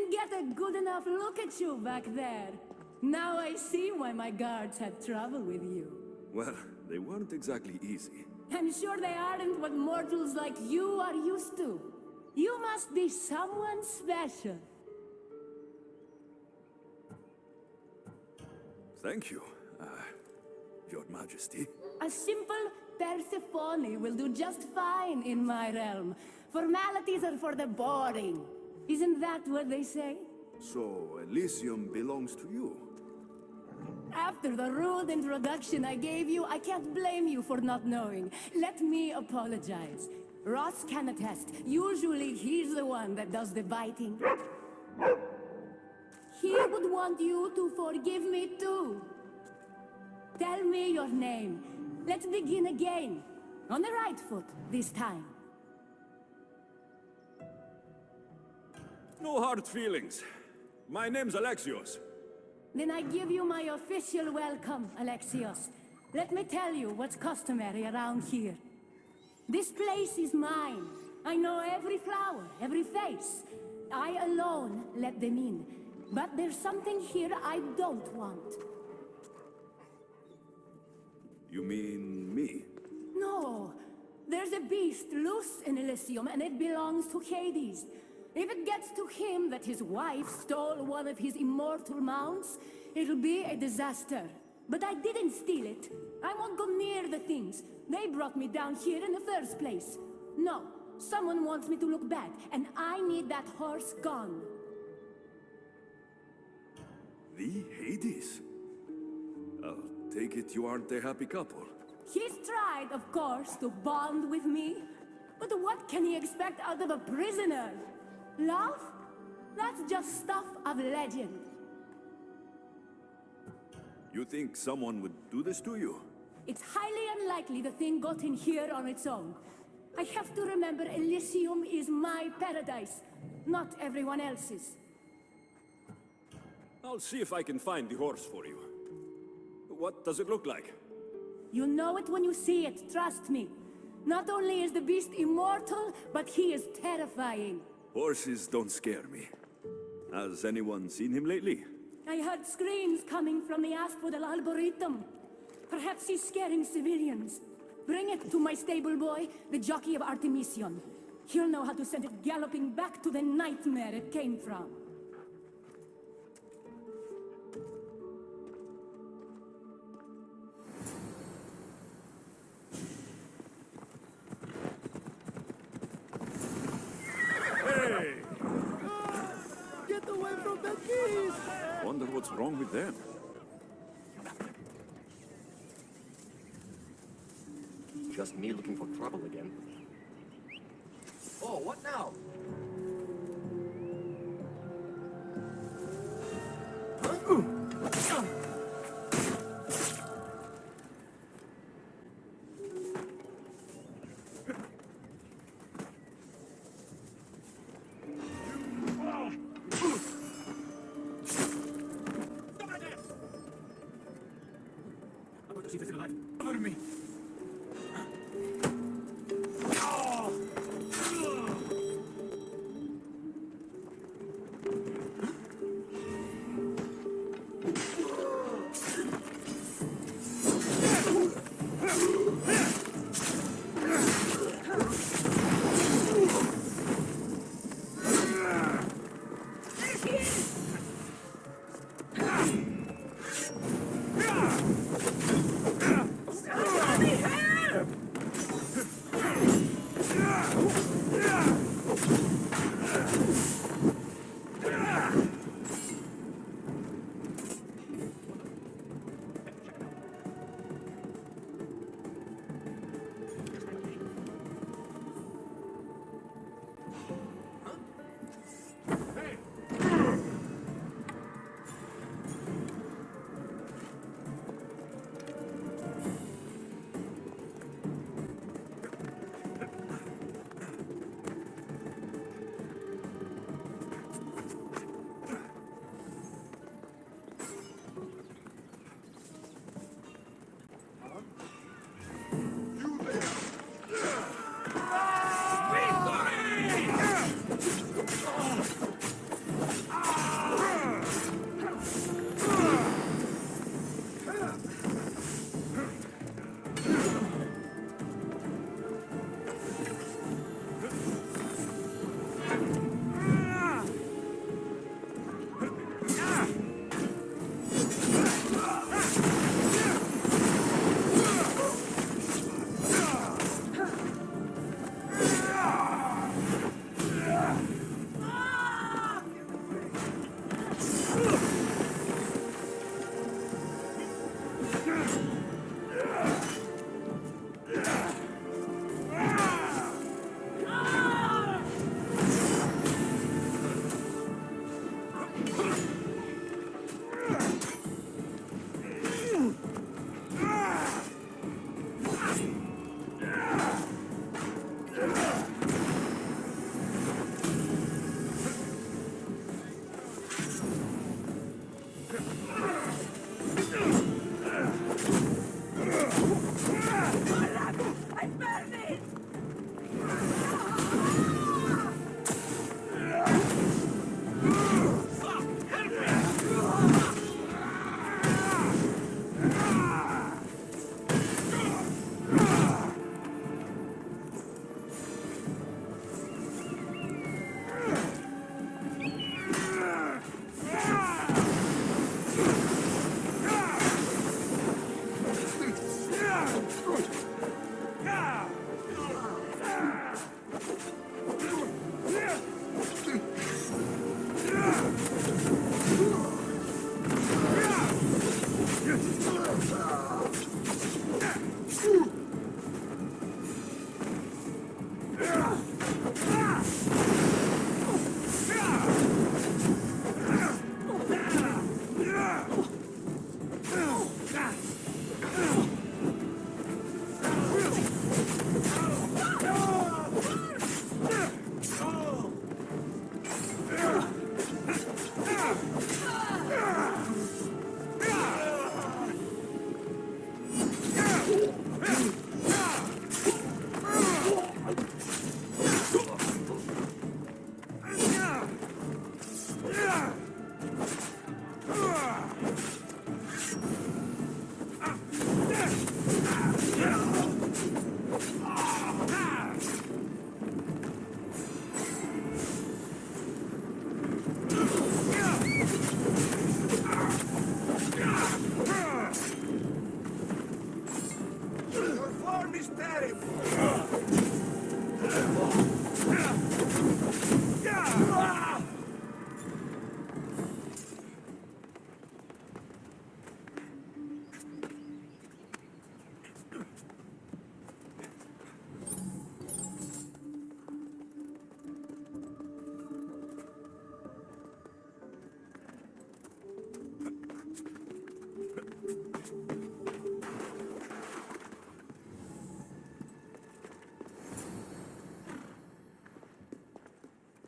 couldn't get a good enough look at you back there. Now I see why my guards had trouble with you. Well, they weren't exactly easy. I'm sure they aren't what mortals like you are used to. You must be someone special. Thank you, Your Majesty. A simple Persephone will do just fine in my realm. Formalities are for the boring. Isn't that what they say? So, Elysium belongs to you? After the rude introduction I gave you, I can't blame you for not knowing. Let me apologize. Ross can attest. Usually he's the one that does the biting. He would want you to forgive me too. Tell me your name. Let's begin again. On the right foot, this time. No hard feelings. My name's Alexios. Then I give you my official welcome, Alexios. Let me tell you what's customary around here. This place is mine. I know every flower, every face. I alone let them in. But there's something here I don't want. You mean me? No. There's a beast loose in Elysium, and it belongs to Hades. If it gets to him that his wife stole one of his immortal mounts, it'll be a disaster. But I didn't steal it. I won't go near the things. They brought me down here in the first place. No, someone wants me to look bad, and I need that horse gone. The Hades? I'll take it you aren't a happy couple. He's tried, of course, to bond with me. But what can he expect out of a prisoner? Love? That's just stuff of legend. You think someone would do this to you? It's highly unlikely the thing got in here on its own. I have to remember Elysium is my paradise, not everyone else's. I'll see if I can find the horse for you. What does it look like? You know it when you see it, trust me. Not only is the beast immortal, but he is terrifying. Horses don't scare me. Has anyone seen him lately? I heard screams coming from the Asphodel Arboretum. Perhaps he's scaring civilians. Bring it to my stable boy, the jockey of Artemision. He'll know how to send it galloping back to the nightmare it came from. Hey! Get away from the beast! Wonder what's wrong with them. Just me looking for trouble again. Oh, what now? I'm going to see this alive. Cover me!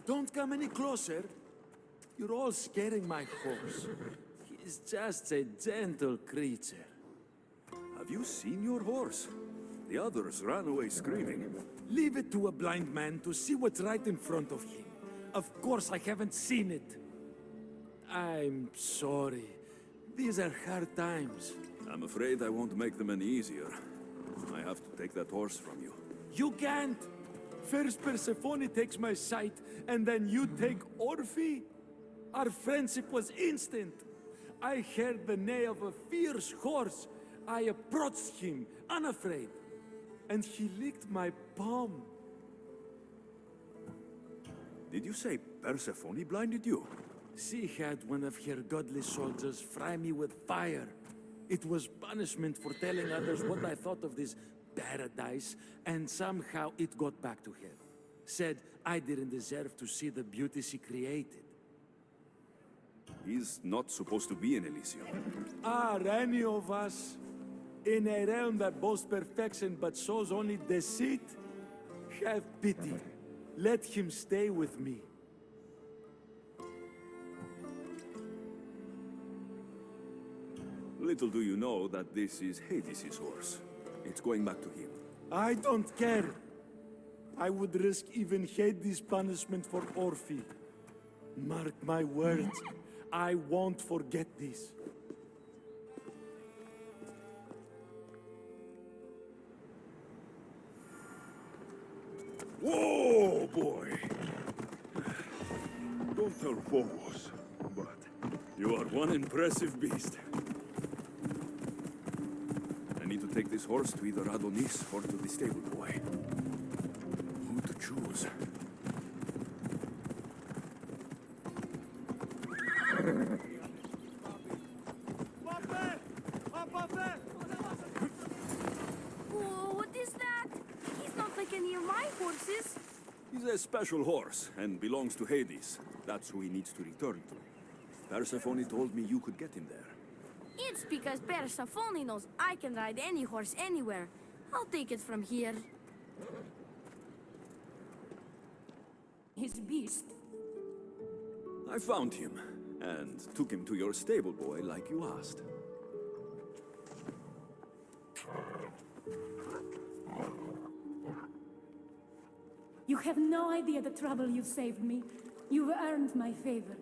Don't come any closer. You're all scaring my horse. He's just a gentle creature. Have you seen your horse? The others ran away screaming. Leave it to a blind man to see what's right in front of him. Of course I haven't seen it. I'm sorry. These are hard times. I'm afraid I won't make them any easier. I have to take that horse from you. You can't! First Persephone takes my sight, and then you take Orphe? Our friendship was instant. I heard the neigh of a fierce horse. I approached him, unafraid. And he licked my palm. Did you say Persephone blinded you? She had one of her godly soldiers fry me with fire. It was punishment for telling others what I thought of this paradise, and somehow it got back to her. Said I didn't deserve to see the beauty she created. He's not supposed to be in Elysium. Are any of us in a realm that boasts perfection but shows only deceit? Have pity. Let him stay with me. Little do you know that this is Hades' horse. It's going back to him. I don't care. I would risk even Hades' punishment for Orphe. Mark my words, I won't forget this. Whoa, boy! Don't tell Phobos, but you are one impressive beast. I need to take this horse to either Adonis or to the stable boy. Who to choose? Oh, what is that? He's not like any of my horses. He's a special horse and belongs to Hades. That's who he needs to return to. Persephone told me you could get him there. It's because Persephone knows I can ride any horse anywhere. I'll take it from here. His beast. I found him and took him to your stable boy like you asked. You have no idea the trouble you've saved me. You've earned my favor.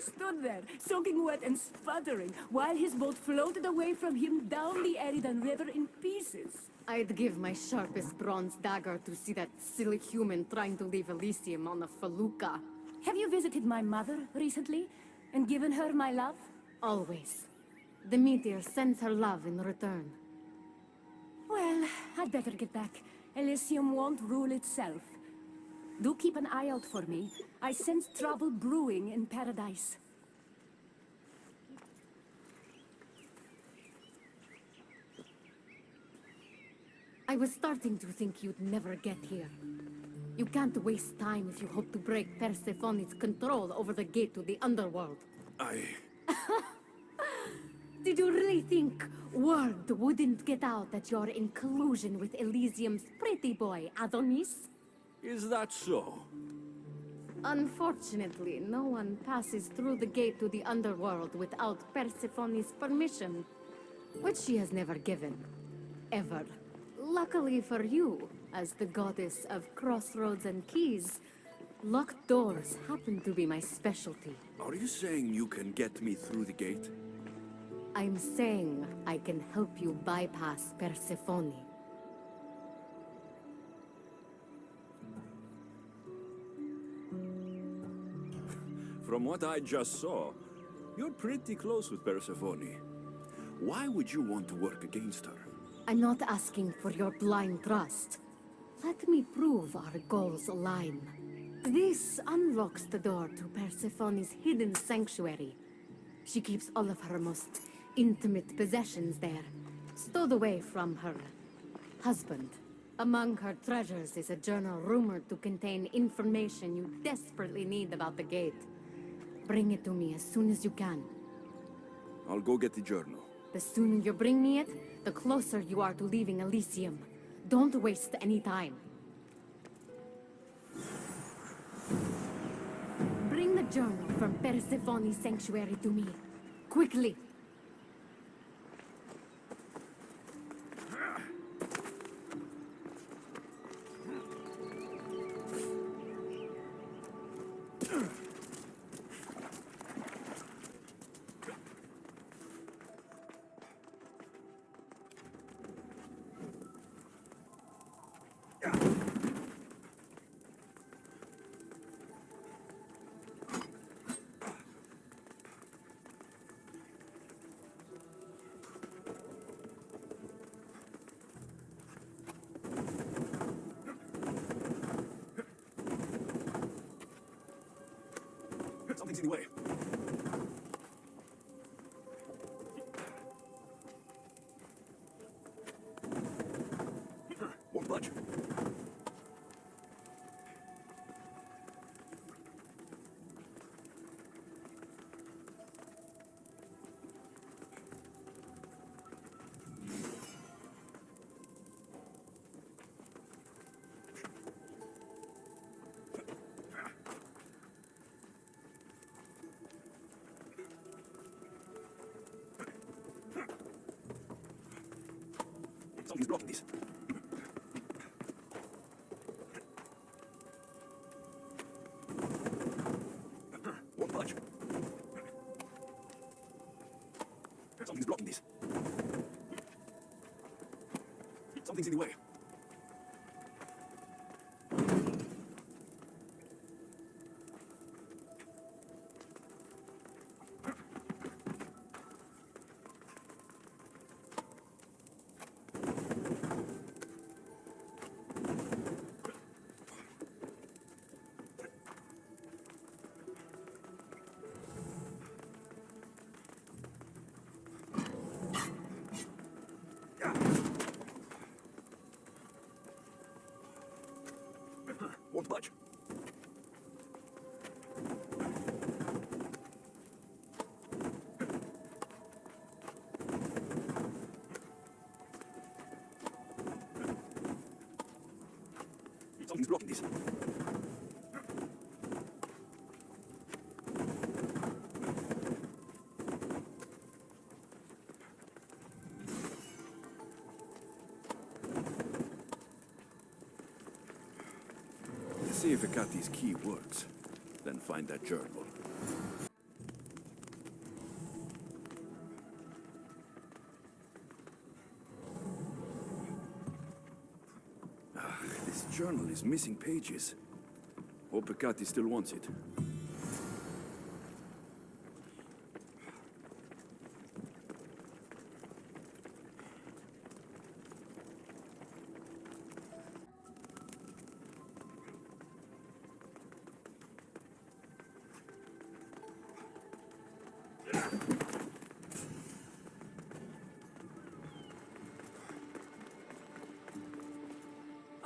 stood there, soaking wet and sputtering, while his boat floated away from him down the Eridan River in pieces. I'd give my sharpest bronze dagger to see that silly human trying to leave Elysium on a felucca. Have you visited my mother recently, and given her my love? Always. The meteor sends her love in return. Well, I'd better get back. Elysium won't rule itself. Do keep an eye out for me. I sense trouble brewing in paradise. I was starting to think you'd never get here. You can't waste time if you hope to break Persephone's control over the gate to the underworld. Did you really think word wouldn't get out that you're in collusion with Elysium's pretty boy, Adonis? Is that so? Unfortunately, no one passes through the gate to the underworld without Persephone's permission, which she has never given. Ever. Luckily for you, as the goddess of crossroads and keys, locked doors happen to be my specialty. Are you saying you can get me through the gate? I'm saying I can help you bypass Persephone. From what I just saw, you're pretty close with Persephone. Why would you want to work against her? I'm not asking for your blind trust. Let me prove our goals align. This unlocks the door to Persephone's hidden sanctuary. She keeps all of her most intimate possessions there, stowed away from her husband. Among her treasures is a journal rumored to contain information you desperately need about the gate. Bring it to me as soon as you can. I'll go get the journal. The sooner you bring me it, the closer you are to leaving Elysium. Don't waste any time. Bring the journal from Persephone's sanctuary to me. Quickly! Something's in the way. Won't budge. Something's blocking this. Won't budge. Something's blocking this. Something's in the way. Won't budge. Something's blocking this. See if Akati's key works, then find that journal. journal is missing pages. Hope Pecati still wants it.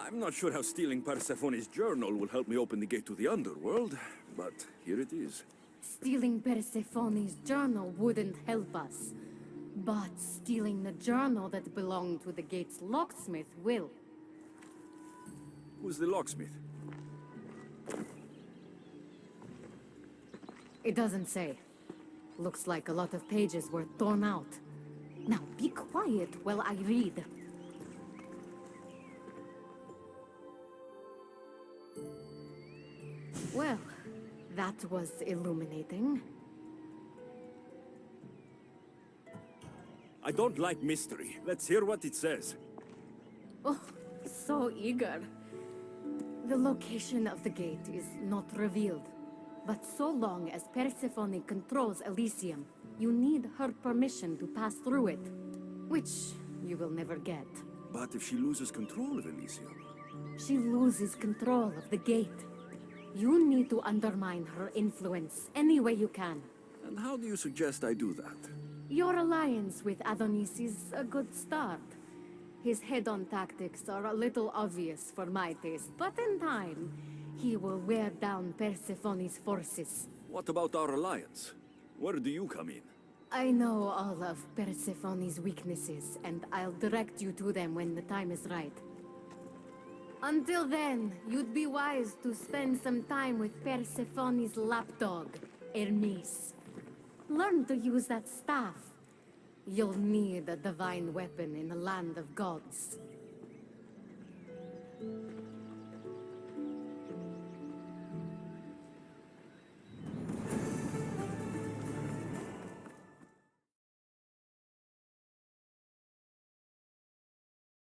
I'm not sure how stealing Persephone's journal will help me open the gate to the underworld, but here it is. Stealing Persephone's journal wouldn't help us. But stealing the journal that belonged to the gate's locksmith will. Who's the locksmith? It doesn't say. Looks like a lot of pages were torn out. Now be quiet while I read. Well, that was illuminating. I don't like mystery. Let's hear what it says. Oh, so eager. The location of the gate is not revealed. But so long as Persephone controls Elysium, you need her permission to pass through it. Which you will never get. But if she loses control of Elysium? She loses control of the gate. You need to undermine her influence any way you can. And how do you suggest I do that? Your alliance with Adonis is a good start. His head-on tactics are a little obvious for my taste, but in time, he will wear down Persephone's forces. What about our alliance? Where do you come in? I know all of Persephone's weaknesses, and I'll direct you to them when the time is right. Until then, you'd be wise to spend some time with Persephone's lapdog, Hermes. Learn to use that staff. You'll need a divine weapon in the land of gods.